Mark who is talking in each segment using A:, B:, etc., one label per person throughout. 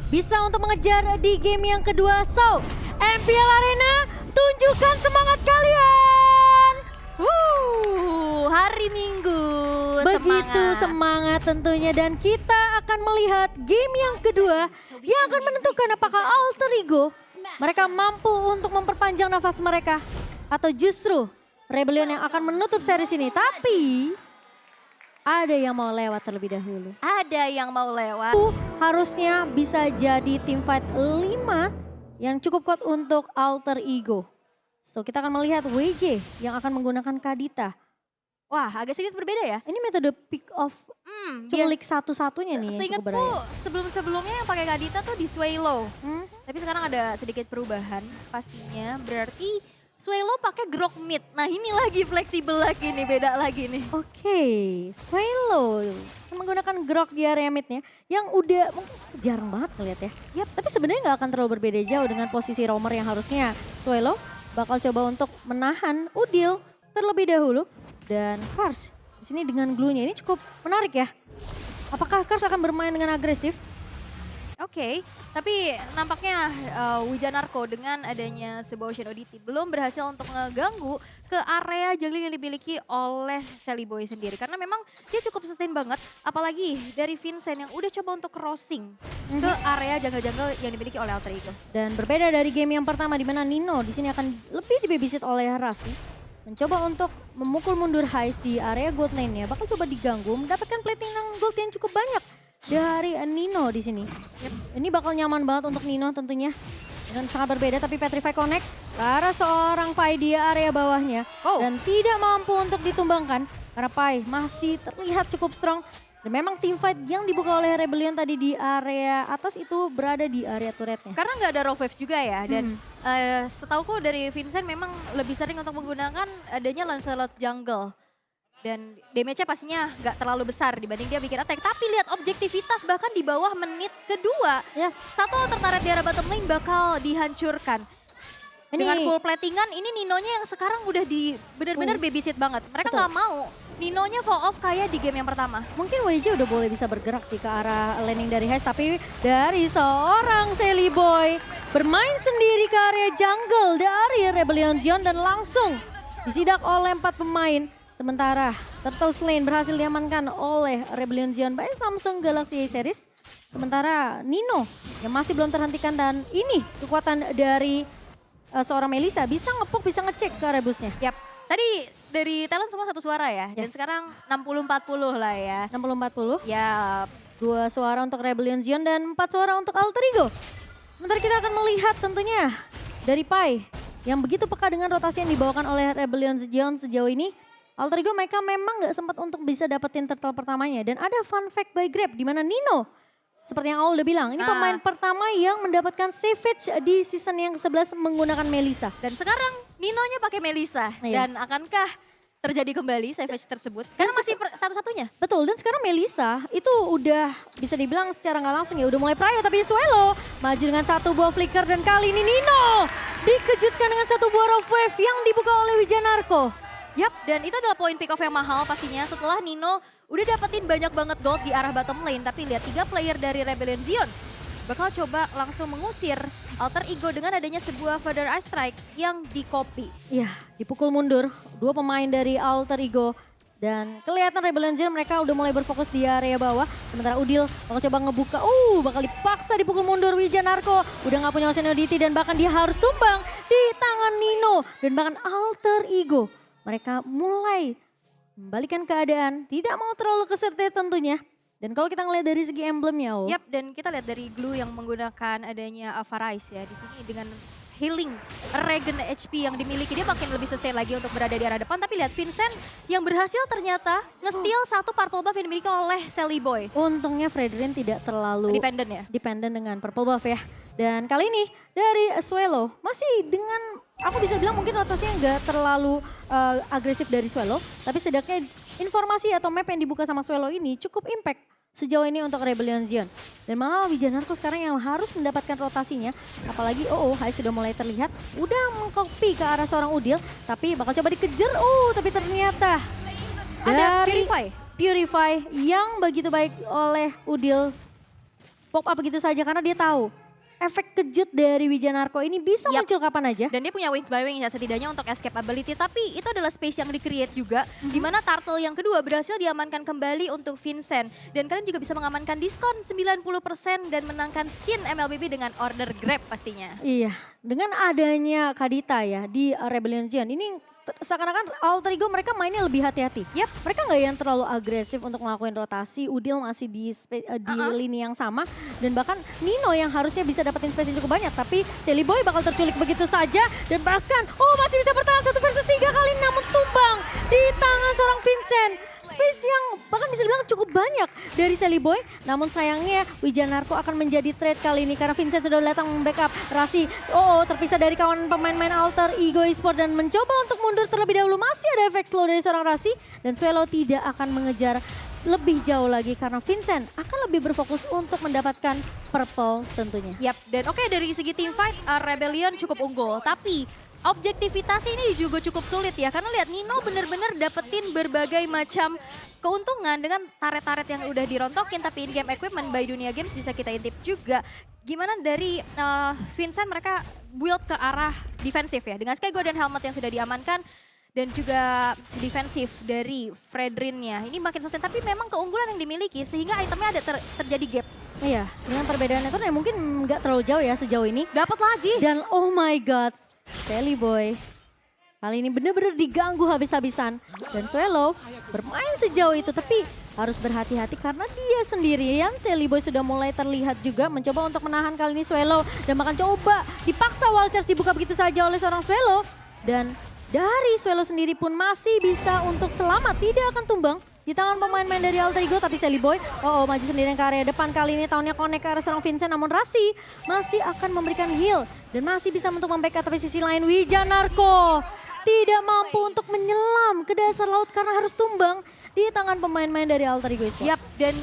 A: bisa untuk mengejar di game yang kedua. So, MPL Arena, tunjukkan semangat kalian!
B: Hari Minggu.
A: Begitu semangat tentunya, dan kita akan melihat game yang kedua yang akan menentukan apakah Alter Ego mereka mampu untuk memperpanjang nafas mereka atau justru Rebellion yang akan menutup series ini. Tapi ada yang mau lewat terlebih dahulu.
B: Ada yang mau lewat.
A: Harusnya bisa jadi team fight 5 yang cukup kuat untuk Alter Ego. So, kita akan melihat WJ yang akan menggunakan Kadita.
B: Wah, agak sedikit berbeda ya.
A: Ini metode pick off culik satu-satunya nih yang cukup
B: Seingatku
A: berbahaya.
B: sebelum-sebelumnya yang pakai Kadita tuh di Swallow. Tapi sekarang ada sedikit perubahan pastinya. Berarti Swallow pakai Grok mid. Nah ini lagi fleksibel lagi nih, beda lagi nih.
A: Oke, Swallow menggunakan Grok di area midnya yang udah jarang banget ngeliat ya. Yap, tapi sebenarnya nggak akan terlalu berbeda jauh dengan posisi roamer yang harusnya Swallow bakal coba untuk menahan Udil terlebih dahulu. Dan Kars di sini dengan glue-nya ini cukup menarik ya. Apakah Kars akan bermain dengan agresif?
B: Oke, tapi nampaknya Wijanarko dengan adanya sebuah Ocean Oddity belum berhasil untuk ngeganggu ke area jungling yang dimiliki oleh Sally Boy sendiri. Karena memang dia cukup sustain banget, apalagi dari Vincent yang udah coba untuk crossing ke area jungle-jungle yang dimiliki oleh Alter Ego.
A: Dan berbeda dari game yang pertama di mana Nino di sini akan lebih dibabysit oleh Rasi. Mencoba untuk memukul mundur Heist di area gold lane-nya, bakal coba diganggu, mendapatkan platinum gold yang cukup banyak dari Nino di sini. Ini bakal nyaman banget untuk Nino tentunya. Dengan sangat berbeda, tapi Petrify Connect ke arah seorang Pai di area bawahnya. Dan tidak mampu untuk ditumbangkan karena Pai masih terlihat cukup strong. Dan memang teamfight yang dibuka oleh Rebellion tadi di area atas itu berada di area turretnya.
B: Karena nggak ada raw wave juga ya, dan setauku dari Vincent memang lebih sering untuk menggunakan adanya Lancelot jungle. Dan damage-nya pastinya nggak terlalu besar dibanding dia bikin attack. Tapi lihat objektivitas bahkan di bawah menit kedua. Satu alter turret di area bottom lane bakal dihancurkan. Dengan full platingan, ini Ninonya yang sekarang udah di benar-benar babysit banget. Mereka nggak mau Ninonya fall off kayak di game yang pertama.
A: Mungkin WJ udah boleh bisa bergerak sih ke arah laning dari Heist, tapi dari seorang Sally Boy bermain sendiri ke area jungle dari Rebellion Zion dan langsung disidak oleh 4 pemain. Sementara Turtle Lane berhasil diamankan oleh Rebellion Zion by Samsung Galaxy A Series. Sementara Nino yang masih belum terhentikan, dan ini kekuatan dari seorang Melissa bisa ngepok, bisa ngecek ke area busnya.
B: Yap, tadi dari talent semua satu suara ya, dan sekarang 60-40 lah ya.
A: 60-40?
B: Ya.
A: 2 suara untuk Rebellion Zion dan 4 suara untuk Alter Ego. Sementara kita akan melihat tentunya dari Pai yang begitu peka dengan rotasi yang dibawakan oleh Rebellion Zion sejauh ini. Alter Ego mereka memang nggak sempat untuk bisa dapetin turtle pertamanya. Dan ada fun fact by Grab di mana Nino, seperti yang Aul udah bilang, ini pemain pertama yang mendapatkan Savage di season yang ke-11 menggunakan Melissa.
B: Dan sekarang Ninonya pakai Melissa. Dan akankah terjadi kembali Savage tersebut? Karena masih satu-satunya.
A: Betul, dan sekarang Melissa itu udah bisa dibilang secara nggak langsung ya udah mulai prayo. Tapi Swallow maju dengan satu buah flicker, dan kali ini Nino dikejutkan dengan satu buah rough wave yang dibuka oleh Wijanarko.
B: Yap, dan itu adalah poin pick off yang mahal pastinya setelah Nino udah dapetin banyak banget gold di arah bottom lane. Tapi lihat 3 player dari Rebellion Zion bakal coba langsung mengusir Alter Ego dengan adanya sebuah Feather Eye Strike yang di-copy.
A: Ya, dipukul mundur 2 pemain dari Alter Ego. Dan kelihatan Rebellion Zion mereka udah mulai berfokus di area bawah. Sementara Udil bakal coba ngebuka, bakal dipaksa dipukul mundur Wijanarko. Udah gak punya Ocean Oddity dan bahkan dia harus tumbang di tangan Nino. Dan bahkan Alter Ego mereka mulai membalikan keadaan, tidak mau terlalu kesertai tentunya. Dan kalau kita ngelihat dari segi emblemnya,
B: Yap, dan kita lihat dari Glue yang menggunakan adanya Avarice ya di sini dengan healing regen HP yang dimiliki, dia makin lebih sustain lagi untuk berada di arah depan. Tapi lihat Vincent yang berhasil ternyata nge-steal satu purple buff yang dimiliki oleh Sally Boy.
A: Untungnya Fredrin tidak terlalu dependent dengan purple buff ya. Dan kali ini dari Swallow masih dengan, aku bisa bilang mungkin rotasinya nggak terlalu agresif dari Swallow. Tapi setidaknya informasi atau map yang dibuka sama Swallow ini cukup impact sejauh ini untuk Rebellion Zion. Dan malah Wijanarko sekarang yang harus mendapatkan rotasinya. Apalagi Hai sudah mulai terlihat, udah mengcopy ke arah seorang Udil. Tapi bakal coba dikejar, tapi ternyata
B: ada
A: dari Purify yang begitu baik oleh Udil. pop up begitu saja karena dia tahu efek kejut dari Wijanarko ini bisa muncul kapan aja.
B: Dan dia punya wings by wings ya setidaknya untuk escape ability. Tapi itu adalah space yang di-create juga. Di mana turtle yang kedua berhasil diamankan kembali untuk Vincent. Dan kalian juga bisa mengamankan diskon 90% dan menangkan skin MLBB dengan order Grab pastinya.
A: Iya, dengan adanya Kadita ya di Rebellion Zion ini seakan-akan Alter Ego mereka mainnya lebih hati-hati.
B: Yap.
A: Mereka nggak yang terlalu agresif untuk melakukan rotasi. Udil masih di lini yang sama. Dan bahkan Nino yang harusnya bisa dapetin space yang cukup banyak. Tapi Silly Boy bakal terculik begitu saja. Dan bahkan masih bisa bertahan 1 versus 3 kali ini namun tumbang di tangan seorang Vincent. Space yang bahkan bisa dibilang cukup banyak dari Silly Boy. Namun sayangnya Wijanarko akan menjadi trade kali ini. Karena Vincent sudah datang membackup. Rasi terpisah dari kawan pemain-pemain Alter Ego Esport. Dan mencoba untuk mundur terlebih dahulu. Masih ada efek slow dari seorang Rasi. Dan Swelo tidak akan mengejar lebih jauh lagi. Karena Vincent akan lebih berfokus untuk mendapatkan purple tentunya.
B: Yap, dan oke dari segi team fight Rebellion cukup unggul. Tapi objektivitas ini juga cukup sulit ya. Karena lihat Nino bener-bener dapetin berbagai macam keuntungan dengan taret-taret yang udah dirontokin. Tapi in-game equipment by Dunia Games bisa kita intip juga. Gimana dari Vincent mereka build ke arah defensif ya. Dengan Sky Golden Helmet yang sudah diamankan. Dan juga defensif dari Fredrinnya. Ini makin sustain tapi memang keunggulan yang dimiliki sehingga itemnya ada terjadi gap.
A: Iya, dengan perbedaannya itu mungkin nggak terlalu jauh ya sejauh ini.
B: Dapat lagi.
A: Dan oh my god, Silly Boy kali ini benar-benar diganggu habis-habisan. Dan Swelo bermain sejauh itu tapi harus berhati-hati karena dia sendirian. Silly Boy sudah mulai terlihat juga mencoba untuk menahan kali ini Swelo. Dan bahkan coba dipaksa wall charge dibuka begitu saja oleh seorang Swelo. Dan dari Swelo sendiri pun masih bisa untuk selamat, tidak akan tumbang di tangan pemain-pemain dari Alter Ego. Tapi Silly Boy, maju sendirian ke area depan kali ini. Tahunnya connect ke arah seorang Vincent, namun Rasi masih akan memberikan heal. Dan masih bisa untuk membackup, tapi sisi lain Wijanarko tidak mampu untuk menyelam ke dasar laut karena harus tumbang di tangan pemain-pemain dari Alter Ego Esports.
B: Yap, dan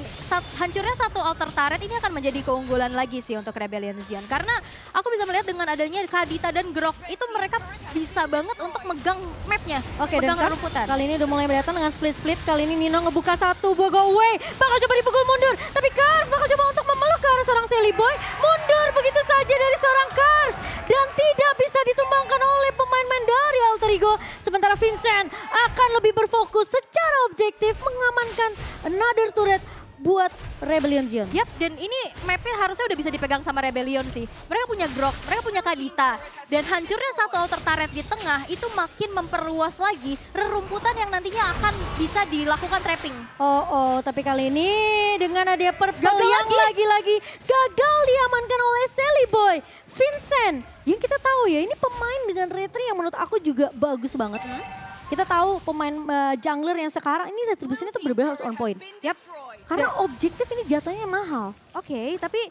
B: hancurnya satu altar turret ini akan menjadi keunggulan lagi sih untuk Rebellion Zion. Karena aku bisa melihat dengan adanya Kadita dan Grok, itu mereka bisa banget untuk megang mapnya, megang rumputan.
A: Kali ini udah mulai datang dengan split-split. Kali ini Nino ngebuka satu, go away. Bakal coba dipukul mundur, tapi Kars bakal coba untuk memeluk ke arah seorang Silly Boy. Mundur begitu saja dari seorang Kars. Dan tidak bisa ditumbangkan oleh pemain-pemain dari Alter Ego. Sementara Vincent akan lebih berfokus secara objektif mengamankan another turret buat Rebellion Zion.
B: Yap, dan ini mapnya harusnya udah bisa dipegang sama Rebellion sih. Mereka punya Grok, mereka punya Kadita. Dan hancurnya satu altar turret di tengah itu makin memperluas lagi rerumputan yang nantinya akan bisa dilakukan trapping.
A: Tapi kali ini dengan ada purple yang lagi-lagi gagal diamankan oleh Silly Boy. Vincent, yang kita tahu ya ini pemain dengan retri yang menurut aku juga bagus banget. Kita tahu pemain jungler yang sekarang ini retribusinya tuh benar-benar harus on point.
B: Yap.
A: Karena objektif ini jatuhnya mahal.
B: Oke, tapi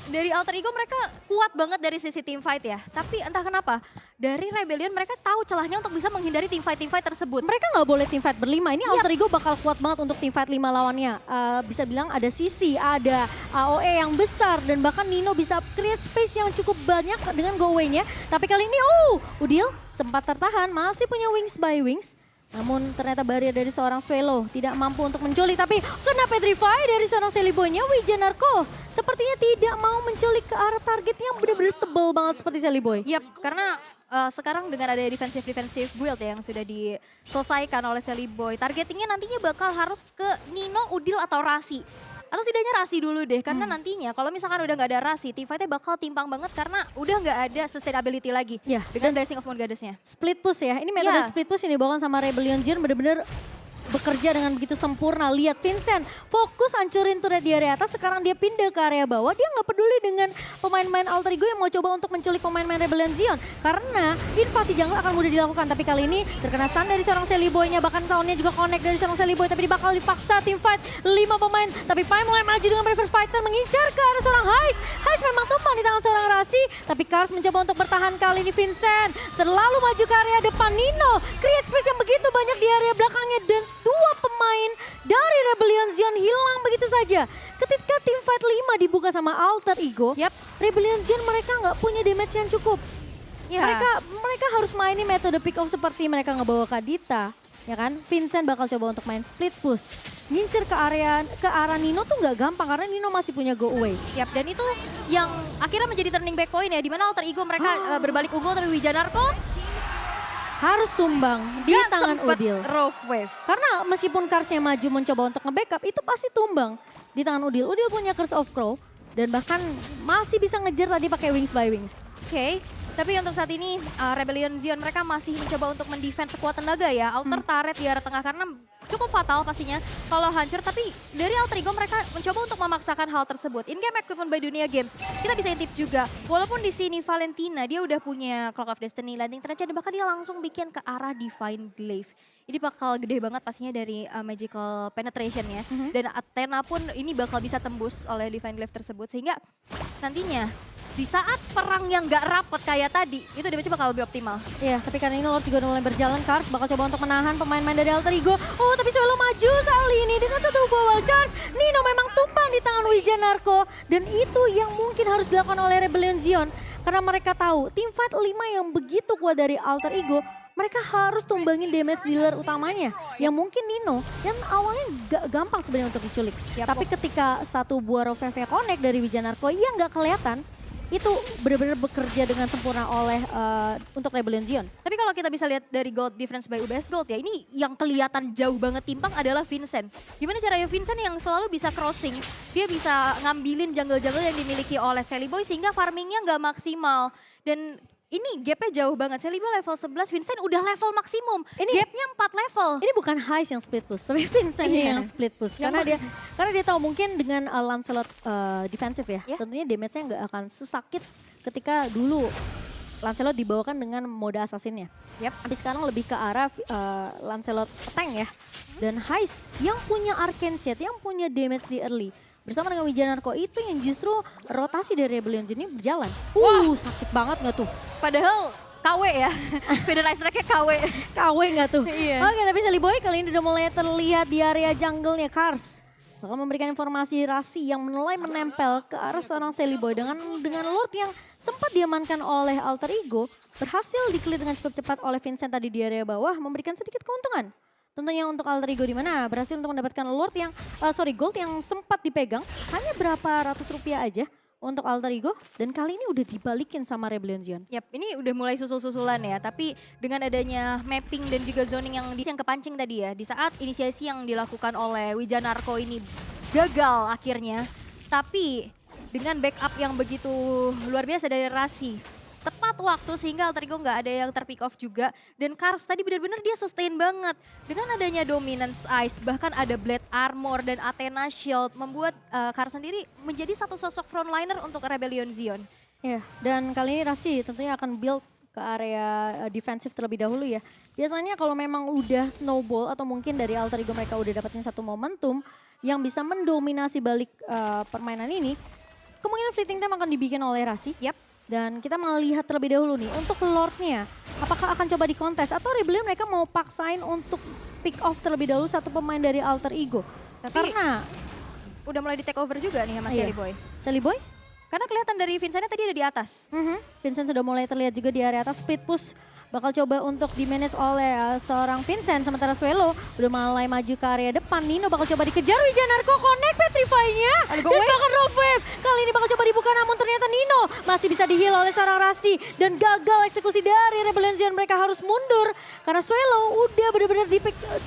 B: dari Alter Ego mereka kuat banget dari sisi team fight ya. Tapi entah kenapa dari Rebellion mereka tahu celahnya untuk bisa menghindari team fight tersebut.
A: Mereka nggak boleh team fight berlima. Ini Alter Ego bakal kuat banget untuk team fight 5 lawannya. Bisa bilang ada Sisi, ada AOE yang besar. Dan bahkan Nino bisa create space yang cukup banyak dengan go away-nya. Tapi kali ini Udil sempat tertahan, masih punya wings by wings. Namun ternyata barrier dari seorang Swelo tidak mampu untuk menculik. Tapi kena petrify dari seorang Silly Boy-nya. Wijanarko sepertinya tidak mau menculik ke arah target yang benar-benar tebal banget seperti Silly Boy.
B: Yap, karena sekarang dengan ada defensive build ya yang sudah diselesaikan oleh Silly Boy. Targetingnya nantinya bakal harus ke Nino, Udil atau Rasi. Atau setidaknya Rasi dulu deh, karena nantinya kalau misalkan udah nggak ada Rasi, team fight-nya bakal timpang banget karena udah nggak ada sustainability lagi dengan Blessing of Moon Goddess-nya.
A: Split push ya, ini metode split push ini dibawakan sama Rebellion Zion bener-bener bekerja dengan begitu sempurna. Lihat Vincent fokus hancurin turret di area atas, sekarang dia pindah ke area bawah. Dia nggak peduli dengan pemain-pemain Alter Ego yang mau coba untuk menculik pemain-pemain Rebellion Zion. Karena invasi jungle akan mudah dilakukan. Tapi kali ini terkena stun dari seorang Silly Boy-nya. Bahkan tahunnya juga connect dari seorang Silly Boy. Tapi bakal dipaksa tim fight 5 pemain. Tapi Pai mulai maju dengan reverse fighter mengincar ke arah seorang Hais. Hais memang tumpang di tangan seorang Rasi. Tapi Kars mencoba untuk bertahan kali ini Vincent. Terlalu maju ke area depan Nino. Create space yang begitu banyak di area belakangnya. Dan 2 pemain dari Rebellion Zion hilang begitu saja. Ketika tim fight 5 dibuka sama Alter Ego, Rebellion Zion mereka nggak punya damage yang cukup. Mereka harus mainin metode pick off seperti mereka ngebawa Kadita, ya kan? Vincent bakal coba untuk main split push. ngincer ke arah Nino tuh nggak gampang karena Nino masih punya go away.
B: Yap, dan itu yang akhirnya menjadi turning back point ya, di mana alter ego mereka berbalik unggul tapi Wijanarko
A: Harus tumbang di
B: gak
A: tangan
B: sempet
A: Udil.
B: rough waves.
A: Karena meskipun Karsnya maju mencoba untuk nge-backup, itu pasti tumbang di tangan Udil. Udil punya Curse of Crow dan bahkan masih bisa ngejar tadi pakai Wings by Wings.
B: Oke, tapi untuk saat ini Rebellion Zion mereka masih mencoba untuk mendefense sekuat tenaga ya. Alter turret di arah tengah karena cukup fatal pastinya kalau hancur. Tapi dari Alter Ego mereka mencoba untuk memaksakan hal tersebut. In-game equipment by Dunia Games, kita bisa intip juga. Walaupun di sini Valentina dia udah punya Clock of Destiny, Landing Trench, dan bahkan dia langsung bikin ke arah Divine Glaive. Ini bakal gede banget pastinya dari magical penetration ya. Dan Athena pun ini bakal bisa tembus oleh Divine Glaive tersebut. Sehingga nantinya di saat perang yang gak rapet kayak tadi, itu damage bakal lebih optimal.
A: Iya, tapi karena ini Lord juga udah mulai berjalan, Kars bakal coba untuk menahan pemain-pemain dari Alter Ego. Oh, tapi Swelo maju kali ini dengan satu buah wall charge. Nino memang tumpang di tangan Wijanarko. Dan itu yang mungkin harus dilakukan oleh Rebellion Zion. Karena mereka tahu, tim fight 5 yang begitu kuat dari Alter Ego, mereka harus tumbangin damage dealer utamanya. Yang mungkin Nino, yang awalnya gak gampang sebenarnya untuk diculik. Tapi ketika satu buah revive-nya connect dari Wijanarko yang gak kelihatan, itu benar-benar bekerja dengan sempurna oleh untuk Rebellion Zion.
B: Tapi kalau kita bisa lihat dari gold difference by UBS Gold ya, ini yang kelihatan jauh banget timpang adalah Vincent. Gimana caranya Vincent yang selalu bisa crossing, dia bisa ngambilin jungle-jungle yang dimiliki oleh Sally Boy sehingga farmingnya nggak maksimal. Dan ini gapnya jauh banget, Sally Boy level 11, Vincent udah level maksimum. Gapnya 4 level.
A: Ini bukan Heist yang split push, tapi Vincent yang split push. Karena dia tahu mungkin dengan Lancelot defensif ya, tentunya damage-nya nggak akan sesakit ketika dulu Lancelot dibawakan dengan mode assassin-nya. Tapi sekarang lebih ke arah Lancelot tank ya. Dan Heist yang punya Arcane Shade, yang punya damage di early. Bersama dengan Wijanarko itu yang justru rotasi dari Rebellion ini berjalan. Sakit banget gak tuh?
B: Padahal KW ya, Federalized Track-nya KW.
A: KW gak tuh?
B: Iya.
A: Oke, tapi Sally Boy kali ini udah mulai terlihat di area jungle-nya Kars. Bakal memberikan informasi rasi yang mulai menempel ke arah seorang Sally Boy dengan Lord yang sempat diamankan oleh Alter Ego. Berhasil di-clear dengan cukup cepat oleh Vincent tadi di area bawah, memberikan sedikit keuntungan. Tentunya untuk Alter Ego di mana berhasil untuk mendapatkan Lord yang, gold yang sempat dipegang. Hanya berapa ratus rupiah aja untuk Alter Ego. Dan kali ini udah dibalikin sama Rebellion Zion.
B: Yap, ini udah mulai susul-susulan ya. Tapi dengan adanya mapping dan juga zoning yang kepancing tadi ya. Di saat inisiasi yang dilakukan oleh Wijanarko ini gagal akhirnya. Tapi dengan backup yang begitu luar biasa dari Rasi. Tepat waktu sehingga Alter Ego nggak ada yang terpick off juga. Dan Kars tadi benar-benar dia sustain banget. Dengan adanya Dominance Ice, bahkan ada Blade Armor dan Athena Shield. Membuat Kars sendiri menjadi satu sosok frontliner untuk Rebellion Zion.
A: Ya, dan kali ini Rasi tentunya akan build ke area defensif terlebih dahulu ya. Biasanya kalau memang udah snowball atau mungkin dari Alter Ego mereka udah dapetin satu momentum yang bisa mendominasi balik permainan ini, kemungkinan fleeting time akan dibikin oleh Rasi. Dan kita melihat terlebih dahulu nih, untuk Lordnya, apakah akan coba dikontes atau Rebellion mereka mau paksain untuk pick off terlebih dahulu satu pemain dari Alter Ego.
B: Tapi
A: karena
B: udah mulai di take over juga nih sama Sally Boy.
A: Sally Boy?
B: Karena kelihatan dari Vincentnya tadi ada di atas.
A: Vincent sudah mulai terlihat juga di area atas, split push. Bakal coba untuk di-manage oleh seorang Vincent. Sementara Swelo udah mulai maju ke area depan. Nino bakal coba dikejar, Wijanarko connect Petrify-nya. Dan bahkan Rogue Wave. Kali ini bakal coba dibuka namun ternyata Nino masih bisa di-heal oleh seorang Rasi. Dan gagal eksekusi dari Rebellion Zion, mereka harus mundur. Karena Swelo udah benar-benar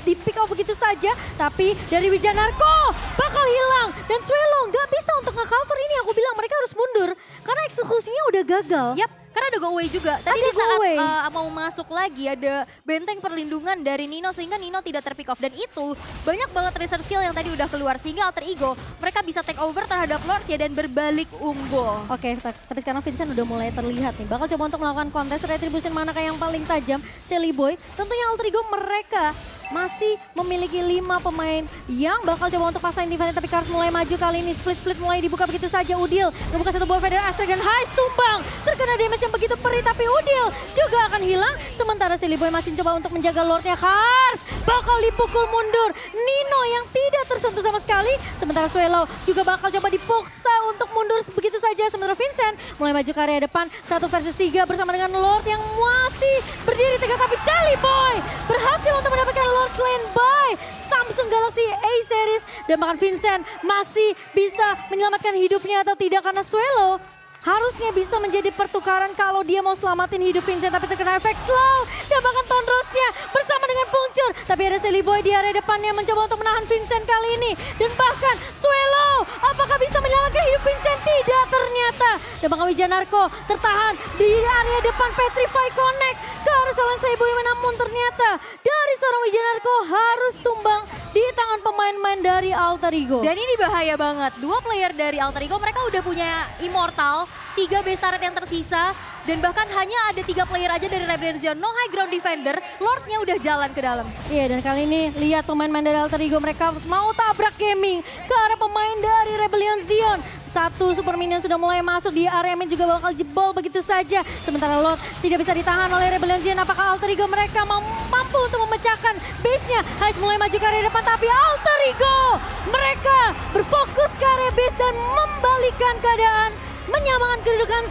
A: di-pick off begitu saja. Tapi dari Wijanarko bakal hilang. Dan Swelo nggak bisa untuk nge-cover ini. Aku bilang mereka harus mundur. Karena eksekusinya udah gagal.
B: Karena ada go away juga. Tadi di saat mau masuk lagi ada benteng perlindungan dari Nino sehingga Nino tidak terpick off. Dan itu banyak banget research skill yang tadi udah keluar sehingga Alter Ego mereka bisa take over terhadap Lord ya dan berbalik unggul.
A: Oke, tapi sekarang Vincent udah mulai terlihat nih. Bakal coba untuk melakukan kontes retribution manakah yang paling tajam. Sally Boy, tentunya Alter Ego mereka masih memiliki 5 pemain yang bakal coba untuk pasang defense. Tapi Kars mulai maju kali ini, split mulai dibuka begitu saja. Udil ngebuka satu buah Feather Aspect dan Heist tumbang. Terkena damage yang begitu perih tapi Udil juga akan hilang. Sementara Sally Boy masih coba untuk menjaga Lordnya. Kars bakal dipukul mundur. Nino yang tidak tersentuh sama sekali. Sementara Swelo juga bakal coba dipaksa untuk mundur begitu saja. Sementara Vincent mulai maju ke area depan. 1 versus 3 bersama dengan Lord yang masih berdiri tegak. Tapi Sally Boy berhasil untuk mendapatkan Lord slain by Samsung Galaxy A series. Dan bahkan Vincent masih bisa menyelamatkan hidupnya atau tidak karena Swelo harusnya bisa menjadi pertukaran kalau dia mau selamatin hidup Vincent, tapi terkena efek slow. Dan bahkan Tonrosnya bersama dengan Pungcur. Tapi ada Silly Boy di area depannya mencoba untuk menahan Vincent kali ini. Dan bahkan Swelo apakah bisa menyelamatkan hidup Vincent? Tidak ternyata. Dan bahkan Wijanarko tertahan di area depan Petrify Connect ke arah Salan Seiboy. Namun ternyata dari seorang Wijanarko harus tumbang di tangan pemain-pemain dari Alter Ego.
B: Dan ini bahaya banget. Dua player dari Alter Ego mereka udah punya Immortal, 3 base turret yang tersisa. Dan bahkan hanya ada 3 player aja dari Rebellion Zion. No high ground defender, Lordnya udah jalan ke dalam.
A: Iya, dan kali ini lihat pemain-pemain dari Alter Ego mereka mau tabrak gaming ke arah pemain dari Rebellion Zion. Satu super minion sudah mulai masuk di area main juga bakal jebol begitu saja. Sementara Lord tidak bisa ditahan oleh Rebellion Zion. Apakah Alter Ego mereka mampu untuk memecahkan base-nya? Hais mulai maju ke area depan tapi Alter Ego mereka berfokus ke area base dan membalikan keadaan. Menyamakan kedudukan